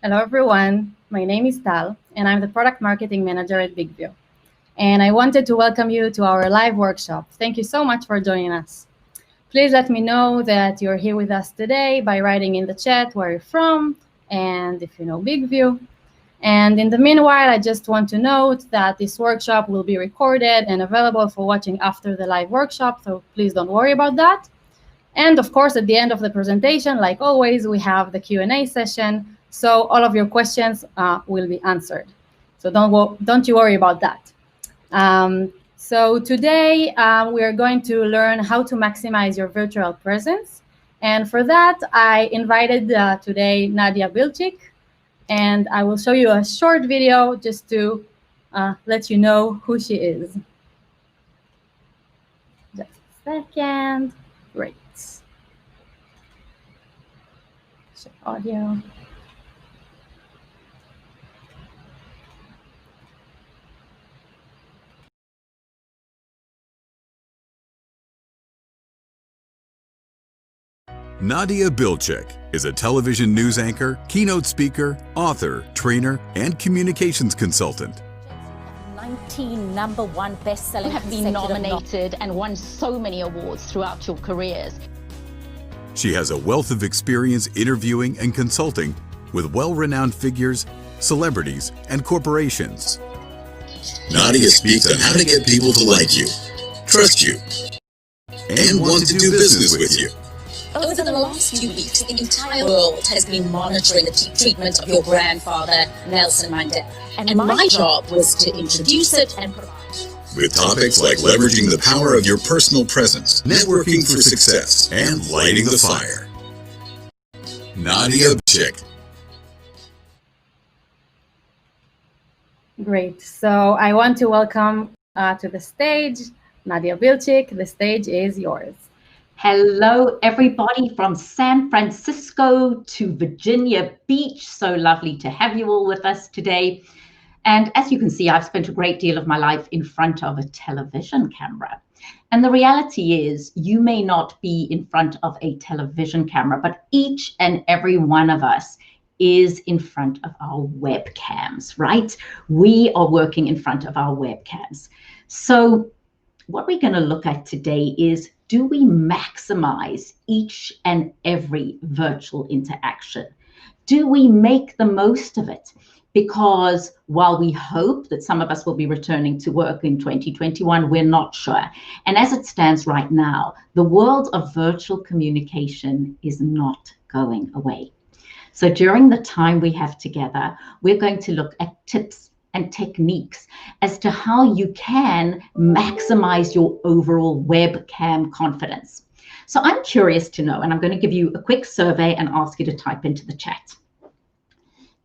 Hello, everyone. My name is Tal, and I'm the Product Marketing Manager at BigView. And I wanted to welcome you to our live workshop. Thank you so much for joining us. Please let me know that you're here with us today by writing in the chat where you're from and if you know BigView. And in the meanwhile, I just want to note that this workshop will be recorded and available for watching after the live workshop, so please don't worry about that. And of course, at the end of the presentation, like always, we have the Q&A session, so all of your questions will be answered. So don't you worry about that. So today, we are going to learn how to maximize your virtual presence. And for that, I invited today Nadia Bilchik, and I will show you a short video just to let you know who she is. Just a second. Great. Share audio. Nadia Bilchik is a television news anchor, keynote speaker, author, trainer, and communications consultant. 19 #1 best-selling. You have been nominated and won so many awards throughout your careers. She has a wealth of experience interviewing and consulting with well-renowned figures, celebrities, and corporations. Nadia speaks on how to get people to like you, trust you, and want to do business with you. Over the last few weeks, the entire world has been monitoring the treatment of your grandfather, Nelson Mandela. And my job was to introduce it and provide. With topics like leveraging the power of your personal presence, networking for success, and lighting the fire. Nadia Bilchik. Great. So I want to welcome to the stage Nadia Bilchik. The stage is yours. Hello, everybody from San Francisco to Virginia Beach. So lovely to have you all with us today. And as you can see, I've spent a great deal of my life in front of a television camera. And the reality is, you may not be in front of a television camera, but each and every one of us is in front of our webcams, right? We are working in front of our webcams. So what we're going to look at today is, do we maximize each and every virtual interaction? Do we make the most of it? Because while we hope that some of us will be returning to work in 2021, we're not sure. And as it stands right now, the world of virtual communication is not going away. So during the time we have together, we're going to look at tips and techniques as to how you can maximize your overall webcam confidence. So I'm curious to know, and I'm going to give you a quick survey and ask you to type into the chat.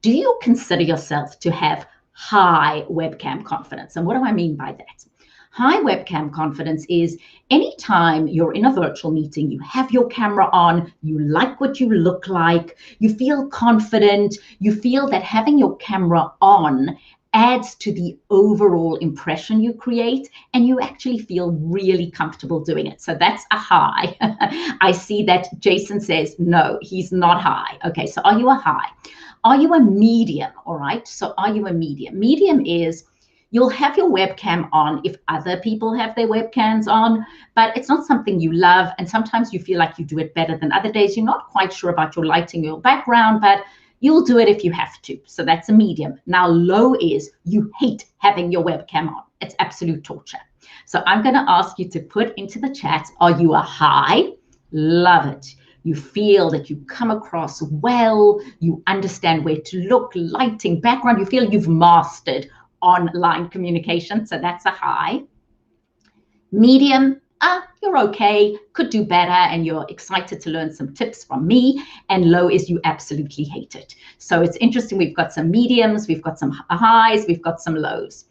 Do you consider yourself to have high webcam confidence? And what do I mean by that? High webcam confidence is anytime you're in a virtual meeting, you have your camera on, you like what you look like, you feel confident, you feel that having your camera on adds to the overall impression you create, and you actually feel really comfortable doing it. So that's a high. I see that Jason says, no, he's not high. Okay, so are you a high? Are you a medium? All right, so are you a medium? Medium is, you'll have your webcam on if other people have their webcams on, but it's not something you love, and sometimes you feel like you do it better than other days. You're not quite sure about your lighting, your background, but you'll do it if you have to. So that's a medium. Now, low is you hate having your webcam on. It's absolute torture. So I'm going to ask you to put into the chat, are you a high? Love it. You feel that you come across well, you understand where to look, lighting, background, you feel you've mastered online communication. So that's a high. Medium, you're okay, could do better, and you're excited to learn some tips from me. And low is you absolutely hate it. So it's interesting, we've got some mediums, we've got some highs, we've got some lows.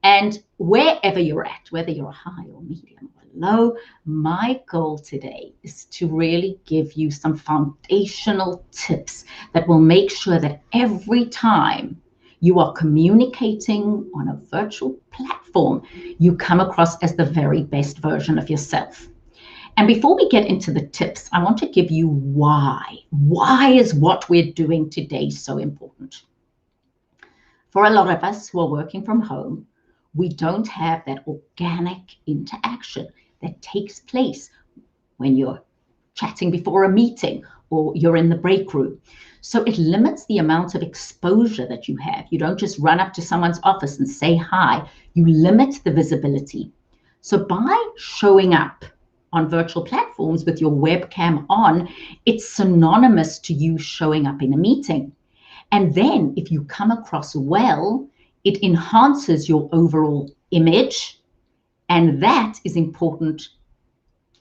And wherever you're at, whether you're a high or medium or low, my goal today is to really give you some foundational tips that will make sure that every time you are communicating on a virtual platform, you come across as the very best version of yourself. And before we get into the tips, I want to give you why. Why is what we're doing today so important? For a lot of us who are working from home, we don't have that organic interaction that takes place when you're chatting before a meeting or you're in the break room. So it limits the amount of exposure that you have. You don't just run up to someone's office and say hi. You limit the visibility. So by showing up on virtual platforms with your webcam on, it's synonymous to you showing up in a meeting. And then if you come across well, it enhances your overall image. And that is important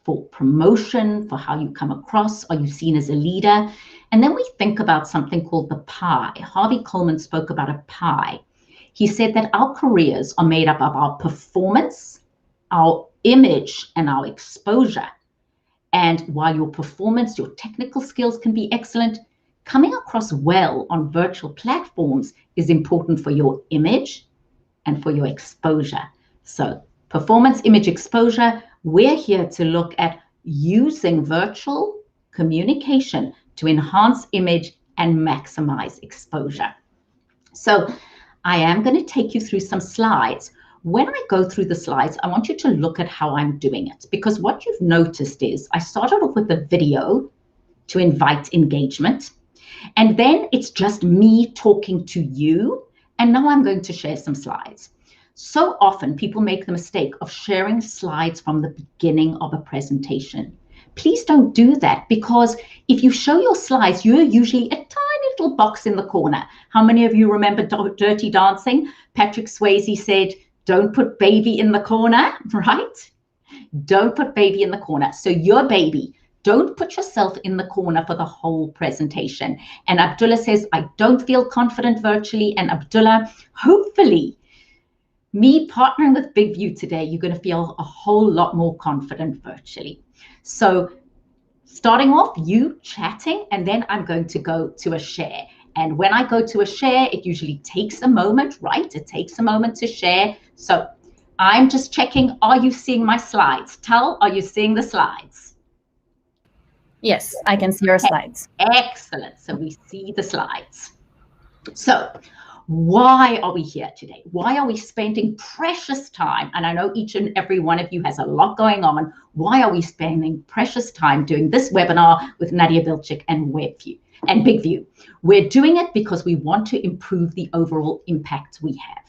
for promotion, for how you come across. Are you seen as a leader? And then we think about something called the pie. Harvey Coleman spoke about a pie. He said that our careers are made up of our performance, our image, and our exposure. And while your performance, your technical skills can be excellent, coming across well on virtual platforms is important for your image and for your exposure. So performance, image, exposure, we're here to look at using virtual communication to enhance image and maximize exposure. So I am going to take you through some slides. When I go through the slides, I want you to look at how I'm doing it, because what you've noticed is I started off with a video to invite engagement, and then it's just me talking to you, and now I'm going to share some slides. So often people make the mistake of sharing slides from the beginning of a presentation. Please don't do that, because if you show your slides, you're usually a tiny little box in the corner. How many of you remember Dirty Dancing? Patrick Swayze said, don't put baby in the corner, right? Don't put baby in the corner. So your baby, don't put yourself in the corner for the whole presentation. And Abdullah says, I don't feel confident virtually. And Abdullah, hopefully, me partnering with Big View today, you're going to feel a whole lot more confident virtually. So starting off, you chatting, and then I'm going to go to a share. And when I go to a share, it usually takes a moment, right? It takes a moment to share. So I'm just checking, are you seeing my slides? Tal, are you seeing the slides? Yes, I can see your slides. Excellent. So we see the slides. So why are we here today? Why are we spending precious time? And I know each and every one of you has a lot going on. Why are we spending precious time doing this webinar with Nadia Bilchik and WebView and Big View? We're doing it because we want to improve the overall impact we have.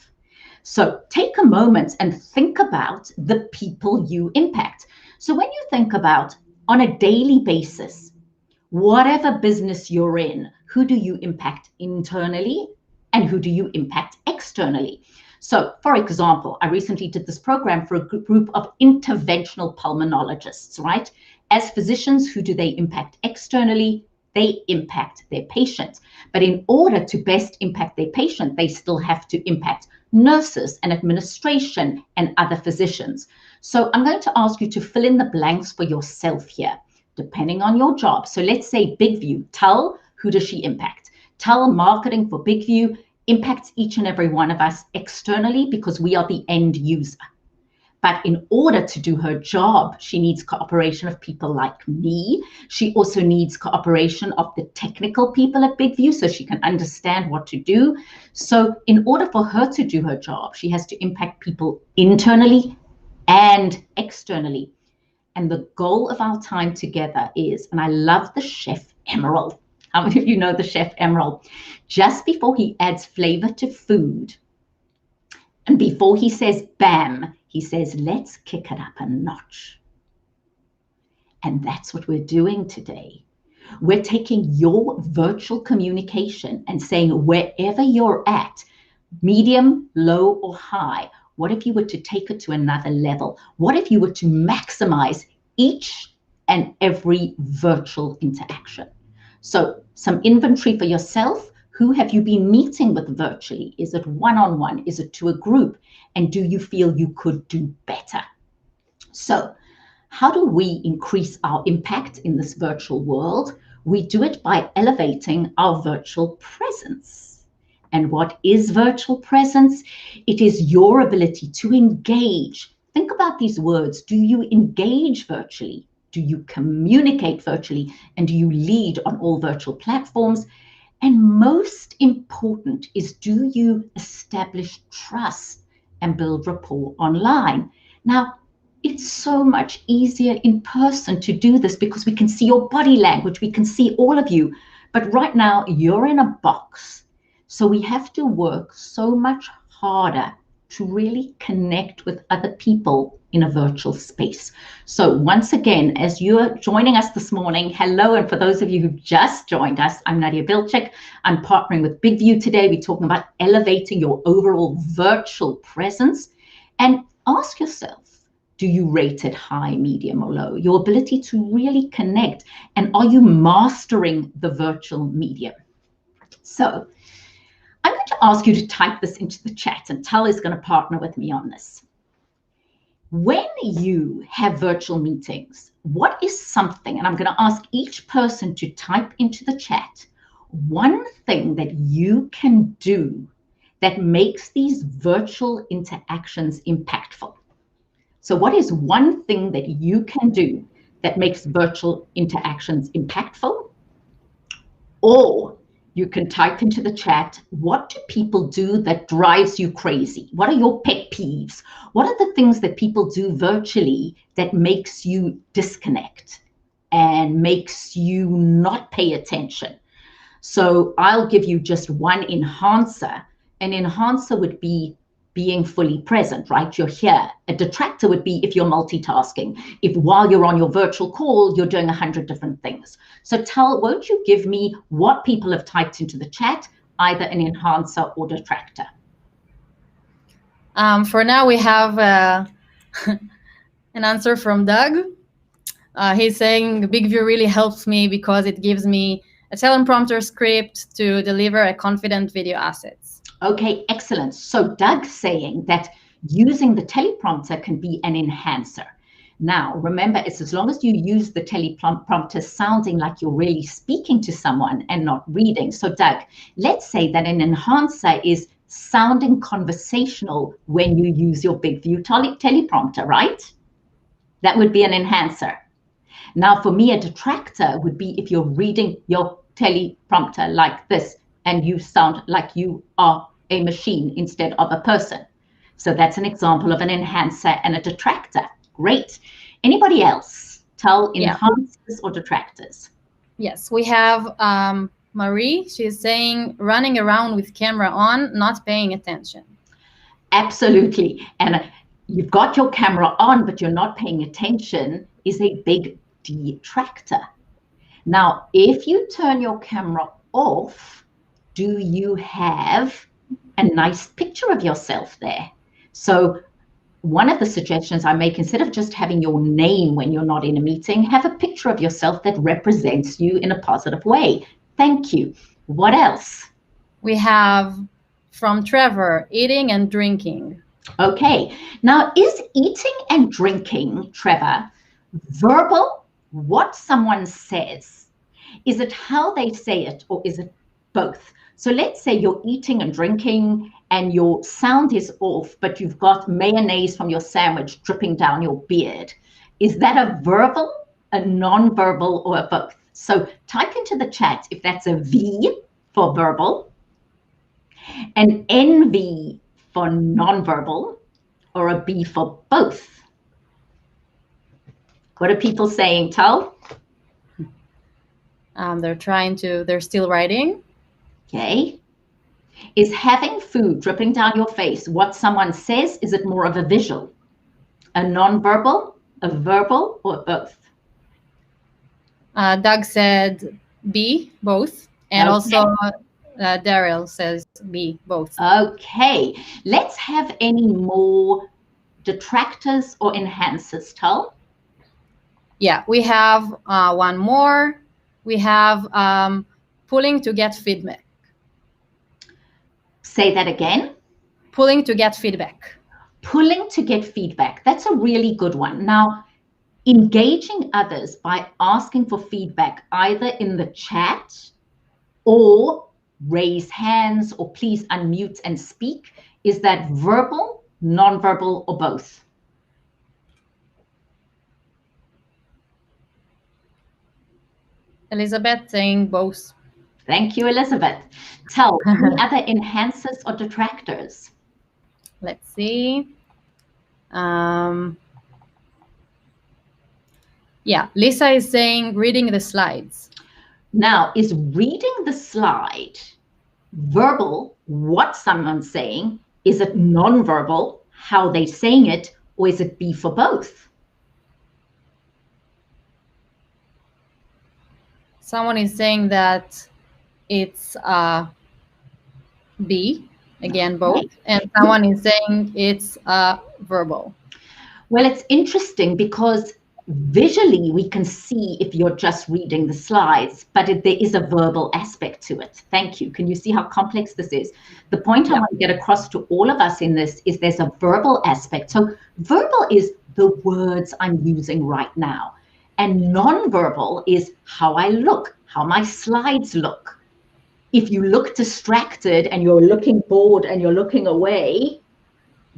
So take a moment and think about the people you impact. So when you think about on a daily basis, whatever business you're in, who do you impact internally and who do you impact externally? So for example, I recently did this program for a group of interventional pulmonologists, right? As physicians, who do they impact externally? They impact their patient. But in order to best impact their patient, they still have to impact nurses and administration and other physicians. So I'm going to ask you to fill in the blanks for yourself here, depending on your job. So let's say Big View, Tal, who does she impact? Tal, marketing for Big View, impacts each and every one of us externally because we are the end user. But in order to do her job, she needs cooperation of people like me. She also needs cooperation of the technical people at Big View so she can understand what to do. So in order for her to do her job, she has to impact people internally and externally. And the goal of our time together is, and I love the chef Meryl. How many of you know the chef Meryl? Just before he adds flavor to food, and before he says bam, he says, let's kick it up a notch. And that's what we're doing today. We're taking your virtual communication and saying, wherever you're at, medium, low, or high, what if you were to take it to another level? What if you were to maximize each and every virtual interaction? So some inventory for yourself. Who have you been meeting with virtually? Is it one-on-one? Is it to a group? And do you feel you could do better? So how do we increase our impact in this virtual world? We do it by elevating our virtual presence. And what is virtual presence? It is your ability to engage. Think about these words. Do you engage virtually? Do you communicate virtually? And do you lead on all virtual platforms? And most important is, do you establish trust and build rapport online? Now, it's so much easier in person to do this because we can see your body language, we can see all of you. But right now, you're in a box. So we have to work so much harder to really connect with other people in a virtual space. So once again, as you're joining us this morning, hello, and for those of you who've just joined us, I'm Nadia Bilchik. I'm partnering with Big View today. We're talking about elevating your overall virtual presence. And ask yourself, do you rate it high, medium, or low? Your ability to really connect, and are you mastering the virtual medium? So I'm going to ask you to type this into the chat, and Tal is going to partner with me on this. When you have virtual meetings, what is something, and I'm going to ask each person to type into the chat, one thing that you can do that makes these virtual interactions impactful? So what is one thing that you can do that makes virtual interactions impactful? Or you can type into the chat, what do people do that drives you crazy? What are your pet peeves? What are the things that people do virtually that makes you disconnect and makes you not pay attention? So I'll give you just one enhancer. An enhancer would be being fully present, right? You're here. A detractor would be if you're multitasking, if while you're on your virtual call, you're doing 100 different things. So Tal, won't you give me what people have typed into the chat, either an enhancer or detractor? For now, we have an answer from Doug. He's saying Big View really helps me because it gives me a teleprompter script to deliver a confident video assets. Okay, excellent. So Doug's saying that using the teleprompter can be an enhancer. Now, remember, it's as long as you use the teleprompter sounding like you're really speaking to someone and not reading. So Doug, let's say that an enhancer is sounding conversational when you use your Big View teleprompter, right? That would be an enhancer. Now, for me, a detractor would be if you're reading your teleprompter like this and you sound like you are a machine instead of a person. So that's an example of an enhancer and a detractor. Great. Anybody else? Tell enhancers or detractors? Yes, we have Marie. She's saying running around with camera on, not paying attention. Absolutely. And you've got your camera on, but you're not paying attention is a big detractor. Now, if you turn your camera off, do you have a nice picture of yourself there? So one of the suggestions I make, instead of just having your name when you're not in a meeting, have a picture of yourself that represents you in a positive way. Thank you. What else? We have from Trevor, eating and drinking. Okay. Now, is eating and drinking, Trevor, verbal, what someone says? Is it how they say it, or is it both? So let's say you're eating and drinking and your sound is off, but you've got mayonnaise from your sandwich dripping down your beard. Is that a verbal, a non-verbal, or a both? So type into the chat if that's a V for verbal, an NV for non-verbal, or a B for both. What are people saying, Tal? They're still writing. Okay. Is having food dripping down your face what someone says? Is it more of a visual, a non-verbal, a verbal, or both? Doug said B, both. And also Daryl says B, both. Okay. Let's have any more detractors or enhancers, Tal? Yeah, we have one more. We have pulling to get feedback. Say that again. Pulling to get feedback. Pulling to get feedback. That's a really good one. Now, engaging others by asking for feedback either in the chat or raise hands or please unmute and speak. Is that verbal, non-verbal, or both? Elizabeth saying both. Thank you, Elizabeth. Tell, any other enhancers or detractors? Let's see. Yeah, Lisa is saying reading the slides. Now, is reading the slide verbal, what someone's saying? Is it non-verbal, how they're saying it, or is it B for both? Someone is saying that it's B, again, both. Okay. And someone is saying it's verbal. Well, it's interesting because visually we can see if you're just reading the slides, but there is a verbal aspect to it. Thank you. Can you see how complex this is? The point I want to get across to all of us in this is there's a verbal aspect. So verbal is the words I'm using right now. And non-verbal is how I look, how my slides look. If you look distracted and you're looking bored and you're looking away,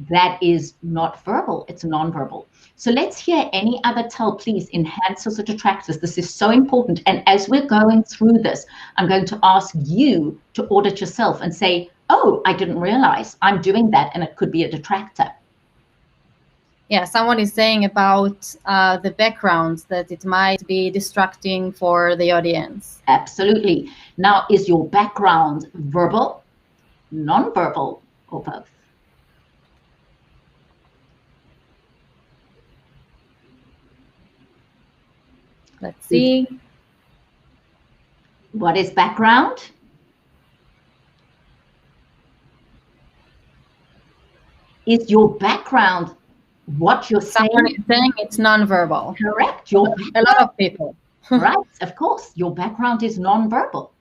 that is not verbal, it's non-verbal. So let's hear any other please, enhancers or detractors. This is so important. And as we're going through this, I'm going to ask you to audit yourself and say, oh, I didn't realize I'm doing that, and it could be a detractor. Yeah, someone is saying about the backgrounds, that it might be distracting for the audience. Absolutely. Now, is your background verbal, non-verbal, or both? Let's see. What is background? Is your background what you're saying? Someone is saying it's non-verbal. Correct. A lot of people. Right, of course. Your background is non-verbal.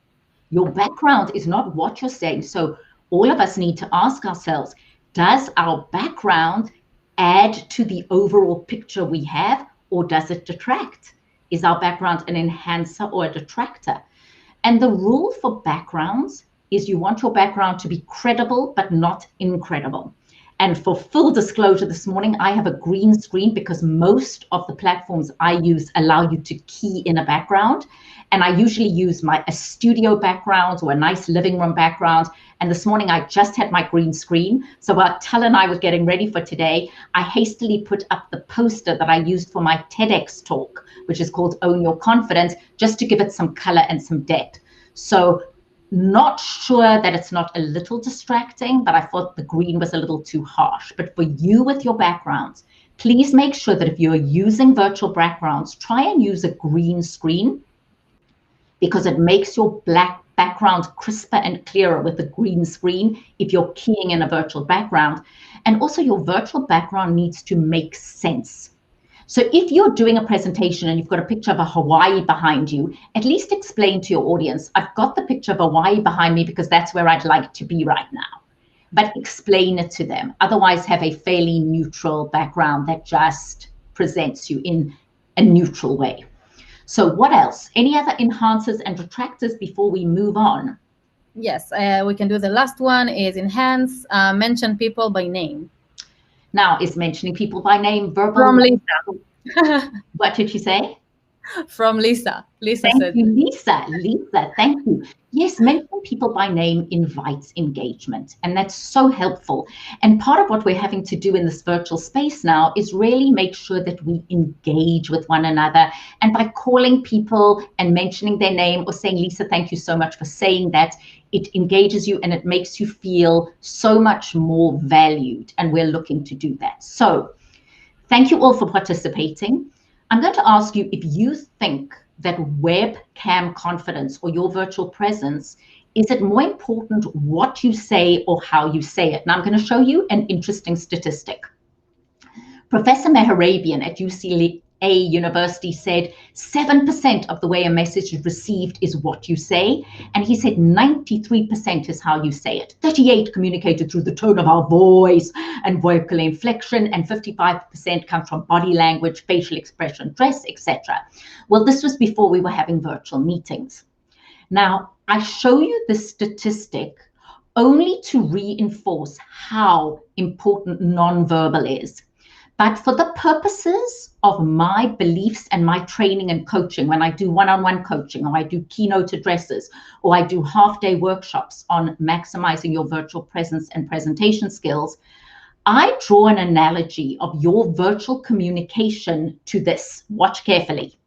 Your background is not what you're saying. So all of us need to ask ourselves, does our background add to the overall picture we have, or does it detract? Is our background an enhancer or a detractor? And the rule for backgrounds is you want your background to be credible, but not incredible. And for full disclosure this morning, I have a green screen because most of the platforms I use allow you to key in a background. And I usually use a studio background or a nice living room background. And this morning I just had my green screen. So while Tal and I were getting ready for today, I hastily put up the poster that I used for my TEDx talk, which is called Own Your Confidence, just to give it some color and some depth. So not sure that it's not a little distracting, but I thought the green was a little too harsh. But for you with your backgrounds, please make sure that if you're using virtual backgrounds, try and use a green screen, because it makes your black background crisper and clearer with the green screen if you're keying in a virtual background. And also your virtual background needs to make sense. So if you're doing a presentation and you've got a picture of a Hawaii behind you, at least explain to your audience, I've got the picture of Hawaii behind me because that's where I'd like to be right now. But explain it to them. Otherwise, have a fairly neutral background that just presents you in a neutral way. So what else? Any other enhancers and detractors before we move on? Yes, we can do the last one is enhance, mention people by name. Now, is mentioning people by name verbal? From Lisa. What did she say? From Lisa. Lisa Thank said. you, Lisa. Lisa, thank you. Yes, mentioning people by name invites engagement, and that's so helpful. And part of what we're having to do in this virtual space now is really make sure that we engage with one another. And by calling people and mentioning their name or saying, Lisa, thank you so much for saying that, it engages you and it makes you feel so much more valued. And we're looking to do that. So thank you all for participating. I'm going to ask you if you think that webcam confidence or your virtual presence, is it more important what you say or how you say it? Now I'm going to show you an interesting statistic. Professor Mehrabian at UCLA University said 7% of the way a message is received is what you say. And he said 93% is how you say it. 38% communicated through the tone of our voice and vocal inflection, and 55% comes from body language, facial expression, dress, etc. Well, this was before we were having virtual meetings. Now, I show you this statistic only to reinforce how important nonverbal is. But for the purposes of my beliefs and my training and coaching, when I do one-on-one coaching, or I do keynote addresses, or I do half-day workshops on maximizing your virtual presence and presentation skills, I draw an analogy of your virtual communication to this. Watch carefully.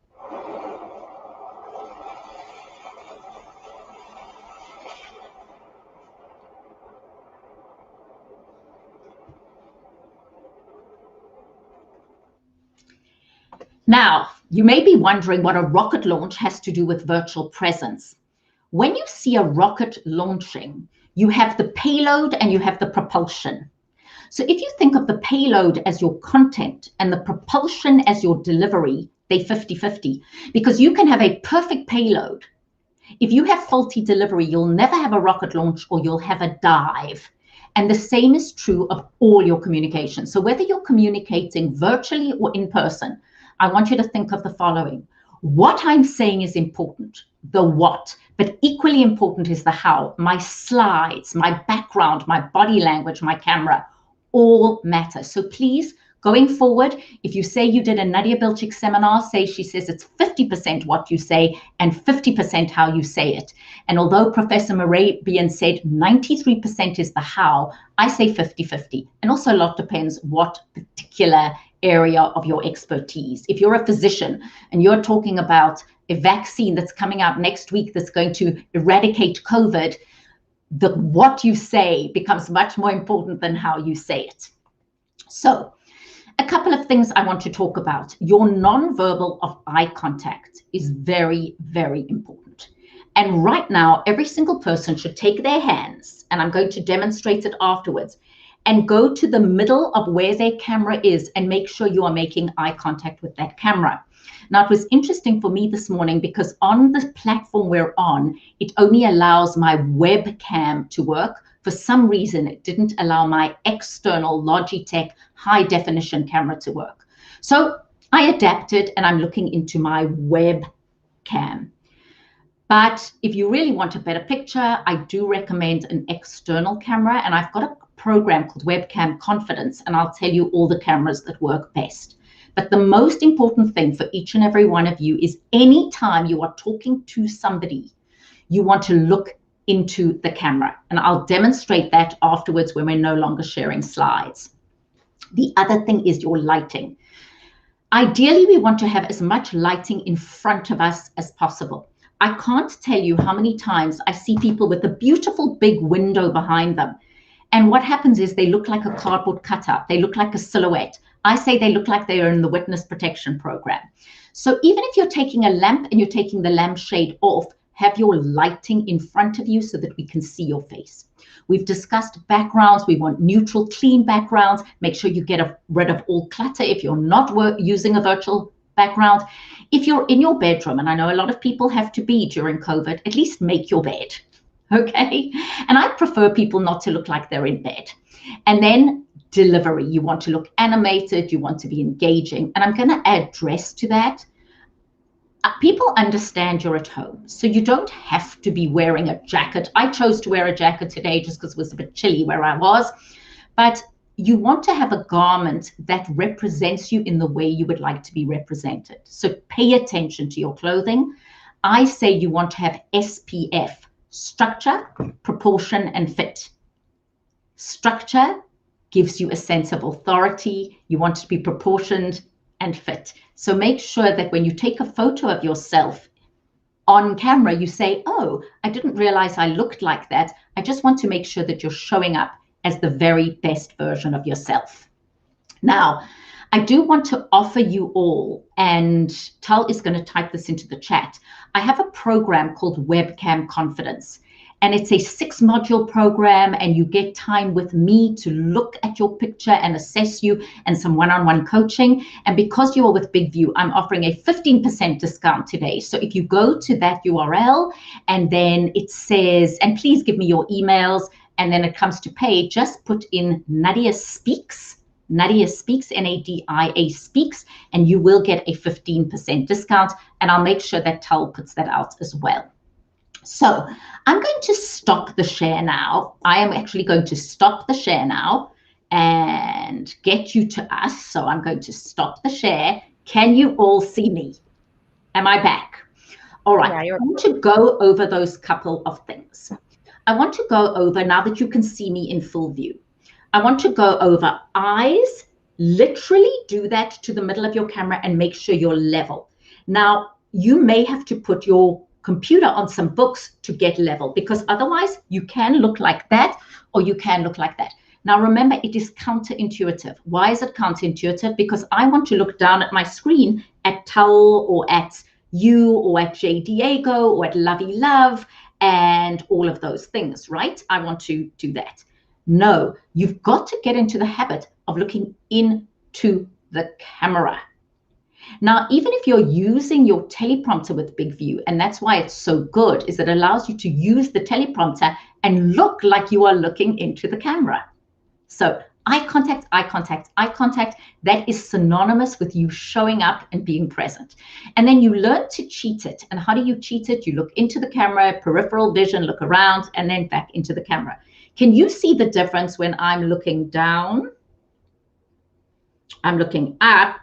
Now, you may be wondering what a rocket launch has to do with virtual presence. When you see a rocket launching, you have the payload and you have the propulsion. So if you think of the payload as your content and the propulsion as your delivery, they're 50-50, because you can have a perfect payload. If you have faulty delivery, you'll never have a rocket launch, or you'll have a dive. And the same is true of all your communication. So whether you're communicating virtually or in person, I want you to think of the following. What I'm saying is important, the what, but equally important is the how. My slides, my background, my body language, my camera, all matter. So please, going forward, if you say you did a Nadia Bilchik seminar, she says it's 50% what you say and 50% how you say it. And although Professor Meryl said 93% is the how, I say 50-50. And also a lot depends what particular area of your expertise. If you're a physician and you're talking about a vaccine that's coming out next week that's going to eradicate COVID, what you say becomes much more important than how you say it. So a couple of things I want to talk about. Your nonverbal of eye contact is very, very important. And right now, every single person should take their hands, and I'm going to demonstrate it afterwards, and go to the middle of where their camera is and make sure you are making eye contact with that camera. Now, it was interesting for me this morning because on the platform we're on, it only allows my webcam to work. For some reason, it didn't allow my external Logitech high definition camera to work. So I adapted and I'm looking into my webcam. But if you really want a better picture, I do recommend an external camera, and I've got a program called Webcam Confidence, and I'll tell you all the cameras that work best. But the most important thing for each and every one of you is anytime you are talking to somebody, you want to look into the camera. And I'll demonstrate that afterwards when we're no longer sharing slides. The other thing is your lighting. Ideally, we want to have as much lighting in front of us as possible. I can't tell you how many times I see people with a beautiful big window behind them. And what happens is they look like a cardboard cutout. They look like a silhouette. I say they look like they are in the witness protection program. So even if you're taking a lamp and you're taking the lampshade off, have your lighting in front of you so that we can see your face. We've discussed backgrounds. We want neutral, clean backgrounds. Make sure you get rid of all clutter if you're not using a virtual background. If you're in your bedroom, and I know a lot of people have to be during COVID, at least make your bed, okay? And I prefer people not to look like they're in bed. And then delivery, you want to look animated, you want to be engaging. And I'm gonna add dress to that. People understand you're at home, so you don't have to be wearing a jacket. I chose to wear a jacket today just because it was a bit chilly where I was, but you want to have a garment that represents you in the way you would like to be represented. So pay attention to your clothing. I say you want to have SPF, structure, proportion, and fit. Structure gives you a sense of authority. You want to be proportioned and fit. So make sure that when you take a photo of yourself on camera, you say, oh, I didn't realize I looked like that. I just want to make sure that you're showing up as the very best version of yourself. Now, I do want to offer you all, and Tal is going to type this into the chat. I have a program called Webcam Confidence. And it's a 6-module program, and you get time with me to look at your picture and assess you, and some one-on-one coaching. And because you are with Big View, I'm offering a 15% discount today. So if you go to that URL and then it says, and please give me your emails, and then it comes to pay, just put in Nadia Speaks, Nadia Speaks, Nadia Speaks, and you will get a 15% discount. And I'll make sure that Tal puts that out as well. So I'm going to stop the share now. I am actually going to stop the share now, and get you to us. So I'm going to stop the share. Can you all see me? Am I back? All right. Yeah, I want to go over those couple of things. I want to go over, now that you can see me in full view, I want to go over eyes. Literally do that to the middle of your camera and make sure you're level. Now, you may have to put your computer on some books to get level, because otherwise you can look like that or you can look like that. Now, remember, it is counterintuitive. Why is it counterintuitive? Because I want to look down at my screen at Towel or at you or at J. Diego or at Lovey Love and all of those things, right? I want to do that. No, you've got to get into the habit of looking into the camera. Now, even if you're using your teleprompter with Big View, and that's why it's so good, is it allows you to use the teleprompter and look like you are looking into the camera. So eye contact, eye contact, eye contact, that is synonymous with you showing up and being present. And then you learn to cheat it. And how do you cheat it? You look into the camera, peripheral vision, look around, and then back into the camera. Can you see the difference when I'm looking down, I'm looking up,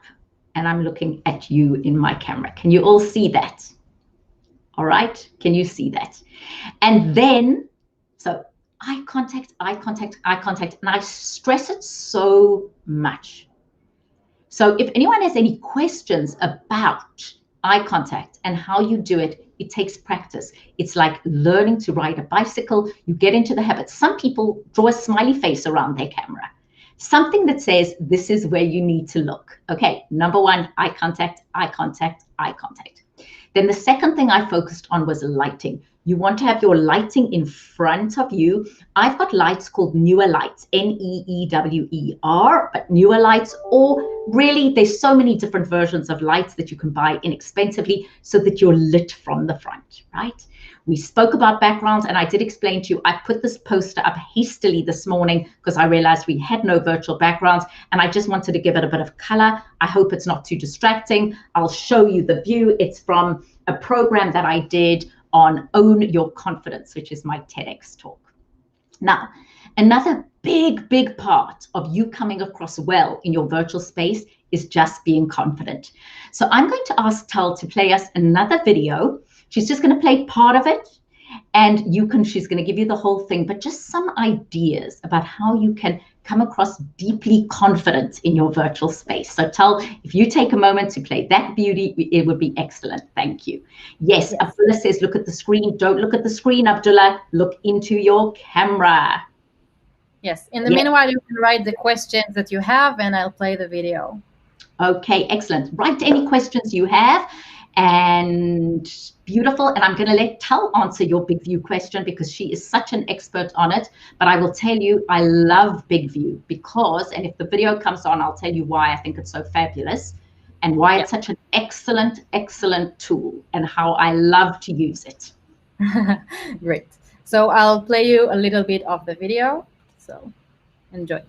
and I'm looking at you in my camera? Can you all see that? All right, can you see that? And then, so eye contact, eye contact, eye contact, and I stress it so much. So if anyone has any questions about eye contact and how you do it, it takes practice. It's like learning to ride a bicycle. You get into the habit. Some people draw a smiley face around their camera. Something that says, this is where you need to look. Okay, number one, eye contact, eye contact, eye contact. Then the second thing I focused on was lighting. You want to have your lighting in front of you. I've got lights called newer lights, Neewer, but newer lights, or really there's so many different versions of lights that you can buy inexpensively so that you're lit from the front, right? We spoke about backgrounds, and I did explain to you, I put this poster up hastily this morning because I realized we had no virtual backgrounds, and I just wanted to give it a bit of color. I hope it's not too distracting. I'll show you the view. It's from a program that I did on Own Your Confidence, which is my TEDx talk. Now, another big part of you coming across well in your virtual space is just being confident. So I'm going to ask Tal to play us another video. She's just going to play part of it, and she's going to give you the whole thing, but just some ideas about how you can come across deeply confident in your virtual space. So Tal, if you take a moment to play that beauty, it would be excellent. Thank you. Yes. Abdullah says, look at the screen. Don't look at the screen, Abdullah. Look into your camera. Yes. In the meanwhile, you can write the questions that you have, and I'll play the video. Okay, excellent. Write any questions you have. And beautiful. And I'm going to let Tal answer your Big View question because she is such an expert on it. But I will tell you, I love Big View because, and if the video comes on, I'll tell you why I think it's so fabulous and why it's such an excellent tool and how I love to use it. Great. So I'll play you a little bit of the video. So enjoy.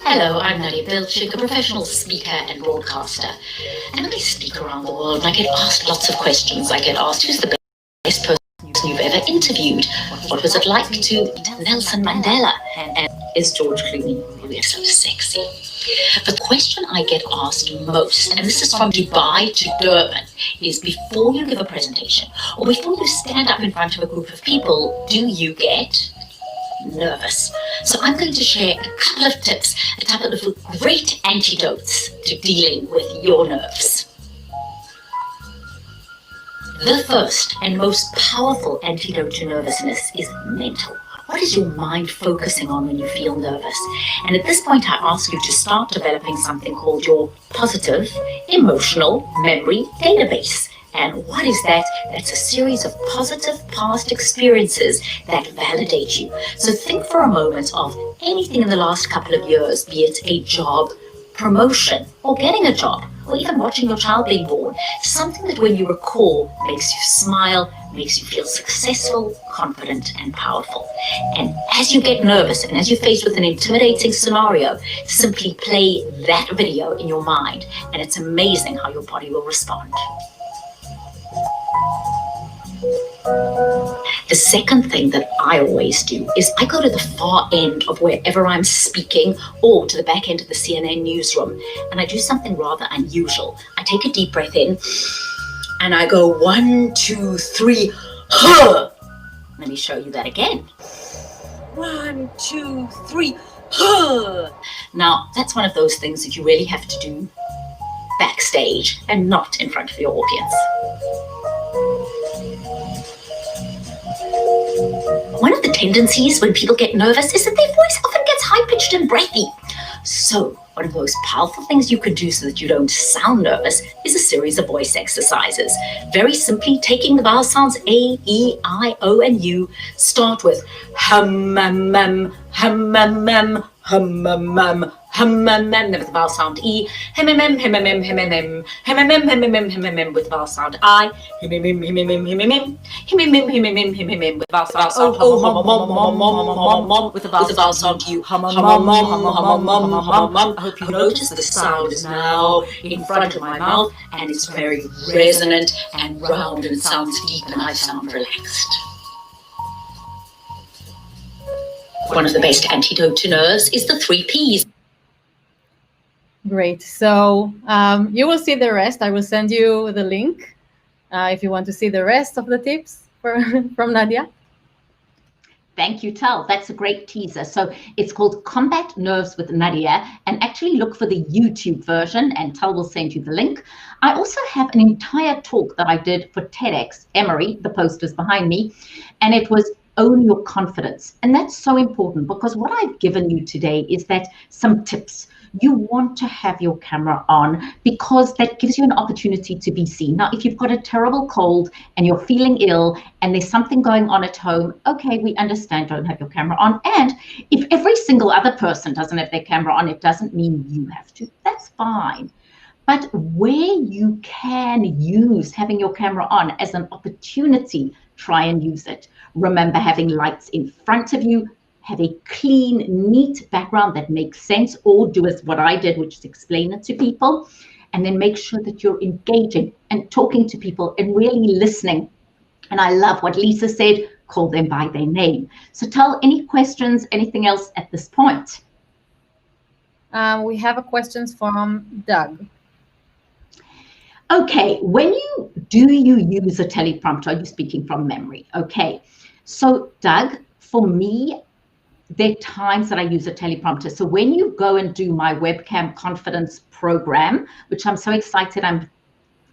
Hello, I'm Nadia Bilchik, a professional speaker and broadcaster. And I speak around the world and I get asked lots of questions. I get asked, who's the best person you've ever interviewed? What was it like to meet Nelson Mandela? And is George Clooney really so sexy? The question I get asked most, and this is from Dubai to Durban, is before you give a presentation or before you stand up in front of a group of people, do you get nervous? So I'm going to share a couple of tips, a couple of great antidotes to dealing with your nerves. The first and most powerful antidote to nervousness is mental. What is your mind focusing on when you feel nervous? And at this point, I ask you to start developing something called your positive emotional memory database. And what is that? That's a series of positive past experiences that validate you. So think for a moment of anything in the last couple of years, be it a job, promotion, or getting a job, or even watching your child being born. Something that when you recall makes you smile, makes you feel successful, confident, and powerful. And as you get nervous and as you're faced with an intimidating scenario, simply play that video in your mind, and it's amazing how your body will respond. The second thing that I always do is I go to the far end of wherever I'm speaking or to the back end of the CNN newsroom, and I do something rather unusual. I take a deep breath in and I go 1, 2, 3, huh. Let me show you that again. 1, 2, 3, huh. Now, that's one of those things that you really have to do backstage and not in front of your audience. One of the tendencies when people get nervous is that their voice often gets high-pitched and breathy. So one of the most powerful things you can do so that you don't sound nervous is a series of voice exercises. Very simply, taking the vowel sounds A, E, I, O, and U. Start with hum, mum, mum, hum, mum, mum, hum, mum, mum, hum, mum, mum, with the vowel sound E, him, him, him, him, him, him, him, him, him, him, him, him, him, him, with the vowel sound I, him, him, him, him, him, him, him, him, him, him, him, him, him, him, him, him, with the vowel sound O, hum, mum, mum, mum, mum, with the vowel sound U, hum, mum, mum, mum, mum, mum, mum. I hope you notice that the sound is now in front of my mouth and it's very resonant and round and it sounds deep and I sound relaxed. One of the best antidote to nerves is the 3 Ps. Great. So you will see the rest. I will send you the link if you want to see the rest of the tips from Nadia. Thank you, Tal. That's a great teaser. So it's called Combat Nerves with Nadia, and actually look for the YouTube version, and Tal will send you the link. I also have an entire talk that I did for TEDx Emory, the posters behind me, and it was Own Your Confidence. And that's so important because what I've given you today is that some tips. You want to have your camera on because that gives you an opportunity to be seen. Now, if you've got a terrible cold and you're feeling ill and there's something going on at home, okay, we understand, don't have your camera on. And if every single other person doesn't have their camera on, it doesn't mean you have to. That's fine. But where you can use having your camera on as an opportunity, try and use it. Remember having lights in front of you, have a clean, neat background that makes sense, or do as what I did, which is explain it to people, and then make sure that you're engaging and talking to people and really listening. And I love what Lisa said, call them by their name. So Tal, any questions, anything else at this point? We have a question from Doug. Okay, when you use a teleprompter, are you speaking from memory? Okay, so Doug, for me, there are times that I use a teleprompter. So when you go and do my webcam confidence program, which I'm so excited, I'm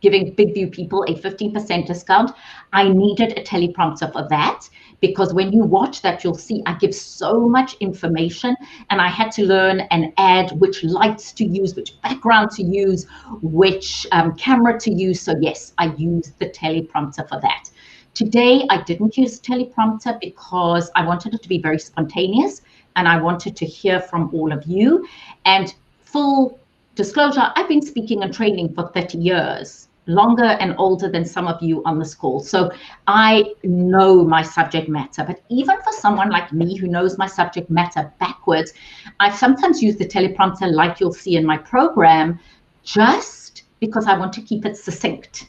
giving Big View people a 15% discount. I needed a teleprompter for that because when you watch that, you'll see I give so much information and I had to learn and add which lights to use, which background to use, which camera to use. So yes, I used the teleprompter for that. Today, I didn't use teleprompter because I wanted it to be very spontaneous and I wanted to hear from all of you. And full disclosure, I've been speaking and training for 30 years, longer and older than some of you on this call. So I know my subject matter, but even for someone like me who knows my subject matter backwards, I sometimes use the teleprompter like you'll see in my program, just because I want to keep it succinct.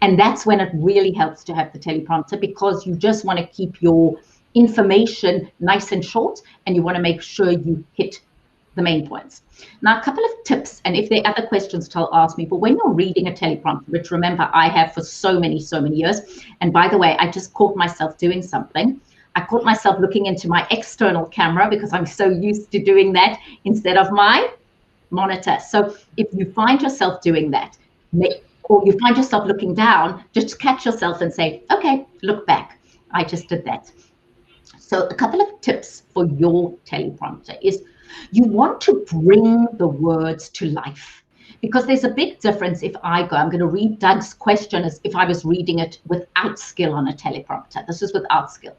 And that's when it really helps to have the teleprompter because you just want to keep your information nice and short and you want to make sure you hit the main points. Now, a couple of tips, and if there are other questions, Tal, ask me, but when you're reading a teleprompter, which remember I have for so many years, and by the way, I just caught myself doing something. I caught myself looking into my external camera because I'm so used to doing that instead of my monitor. So if you find yourself doing that, or you find yourself looking down, just catch yourself and say, okay, look back. I just did that. So a couple of tips for your teleprompter is you want to bring the words to life because there's a big difference if I'm going to read Doug's question as if I was reading it without skill on a teleprompter. This is without skill.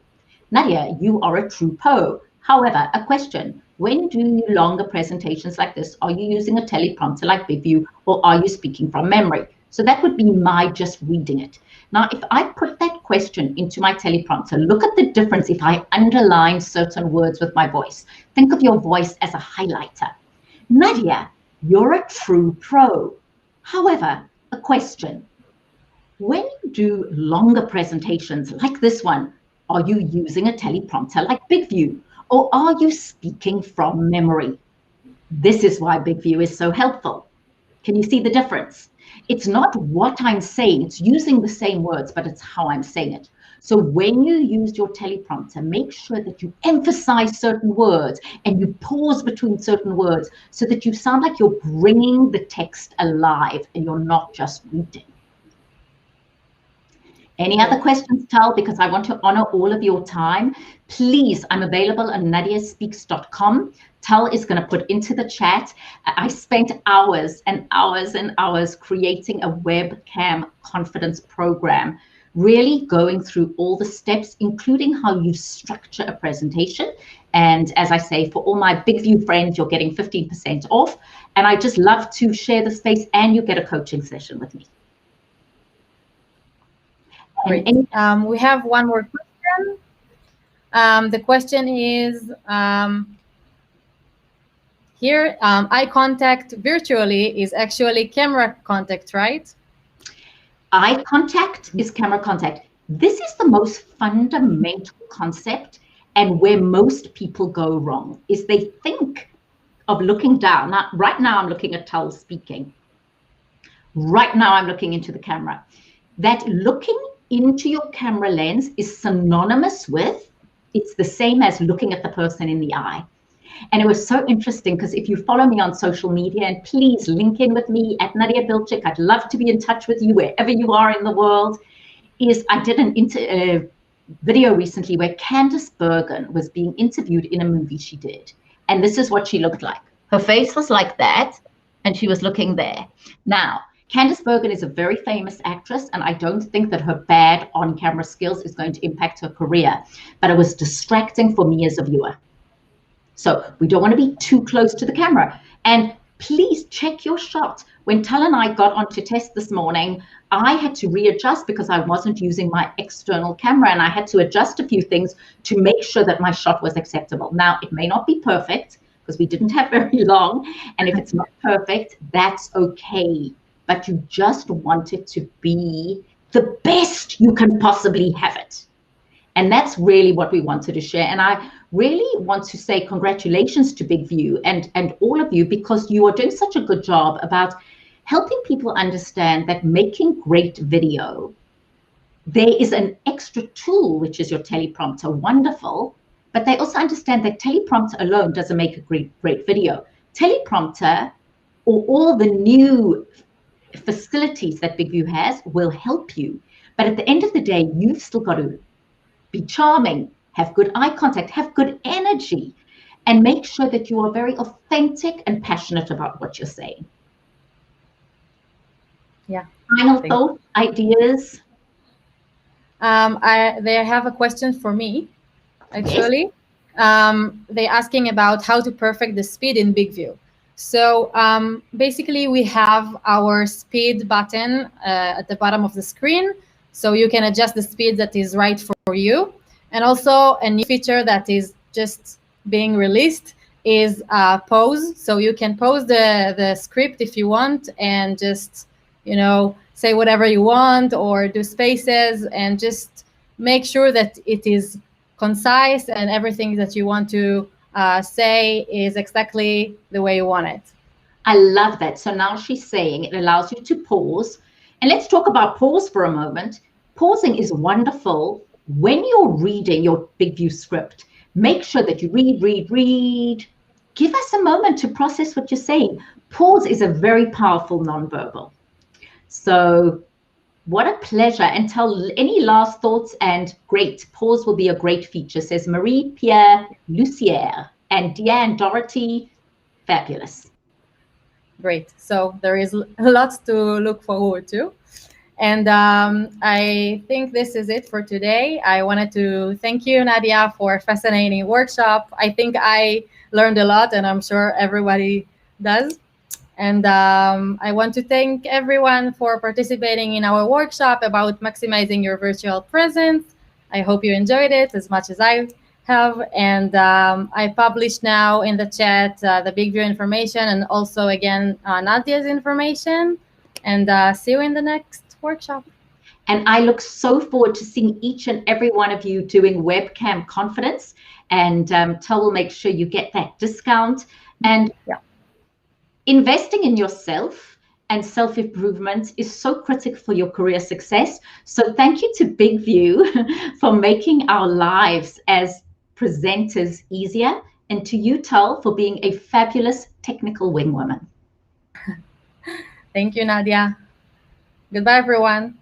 Nadia, you are a true pro. However, a question, when doing longer presentations like this, are you using a teleprompter like Big View or are you speaking from memory? So that would be my just reading it. Now, if I put that question into my teleprompter, look at the difference if I underline certain words with my voice. Think of your voice as a highlighter. Nadia, you're a true pro. However, a question. When you do longer presentations like this one, Are you using a teleprompter like BigView, or are you speaking from memory? This is why BigView is so helpful. Can you see the difference? It's not what I'm saying, it's using the same words, but it's how I'm saying it. So when you use your teleprompter, make sure that you emphasize certain words and you pause between certain words so that you sound like you're bringing the text alive and you're not just reading. Any other questions, Tal? Because I want to honor all of your time. Please, I'm available on nadiaspeaks.com. Tal is going to put into the chat. I spent hours and hours and hours creating a webcam confidence program, really going through all the steps, including how you structure a presentation. And as I say, for all my BigView friends, you're getting 15% off. And I just love to share the space, and you get a coaching session with me. Great. We have one more question. The question is here, eye contact virtually is actually camera contact, right? Eye contact is camera contact. This is the most fundamental concept, and where most people go wrong is they think of looking down. Now, right now I'm looking at Tal speaking. Right now I'm looking into the camera. That looking into your camera lens is synonymous with, it's the same as looking at the person in the eye. And it was so interesting because if you follow me on social media, and please link in with me at Nadia Bilchik, I'd love to be in touch with you wherever you are in the world, is I did an video recently where Candice Bergen was being interviewed in a movie she did. And this is what she looked like. Her face was like that, and she was looking there. Now, Candice Bergen is a very famous actress, and I don't think that her bad on-camera skills is going to impact her career, but it was distracting for me as a viewer. So we don't want to be too close to the camera. And please check your shot. When Tal and I got on to test this morning, I had to readjust because I wasn't using my external camera, and I had to adjust a few things to make sure that my shot was acceptable. Now, it may not be perfect because we didn't have very long, and if it's not perfect, that's okay. But you just want it to be the best you can possibly have it. And that's really what we wanted to share. And I really want to say congratulations to BigView and all of you, because you are doing such a good job about helping people understand that making great video, there is an extra tool, which is your teleprompter, wonderful, but they also understand that teleprompter alone doesn't make a great video. Teleprompter or all the new facilities that BigView has will help you. But at the end of the day, you've still got to be charming, have good eye contact, have good energy, and make sure that you are very authentic and passionate about what you're saying. Yeah. Final thoughts, ideas? They have a question for me, actually. Yes. They're asking about how to perfect the speed in BigView. So basically, we have our speed button at the bottom of the screen, so you can adjust the speed that is right for you. And also a new feature that is just being released is pause. So you can pause the script if you want and just, you know, say whatever you want or do spaces, and just make sure that it is concise and everything that you want to say is exactly the way you want it. I love that. So now she's saying it allows you to pause. And let's talk about pause for a moment. Pausing is wonderful when you're reading your BigView script. Make sure that you read. Give us a moment to process what you're saying. Pause is a very powerful nonverbal. So what a pleasure. And Tell any last thoughts, and great. Pause will be a great feature, says Marie-Pierre Lucière. And Deanne Dorothy, fabulous. Great. So there is lots to look forward to. And I think this is it for today. I wanted to thank you, Nadia, for a fascinating workshop. I think I learned a lot, and I'm sure everybody does. And I want to thank everyone for participating in our workshop about maximizing your virtual presence. I hope you enjoyed it as much as I have. And I published now in the chat the BigView information, and also, again, Nadia's information. And see you in the next workshop. And I look so forward to seeing each and every one of you doing webcam confidence. And Tel will make sure you get that discount. And investing in yourself and self-improvement is so critical for your career success. So thank you to Big View for making our lives as presenters easier, and to you, Tel, for being a fabulous technical wing woman. Thank you, Nadia. Goodbye, everyone.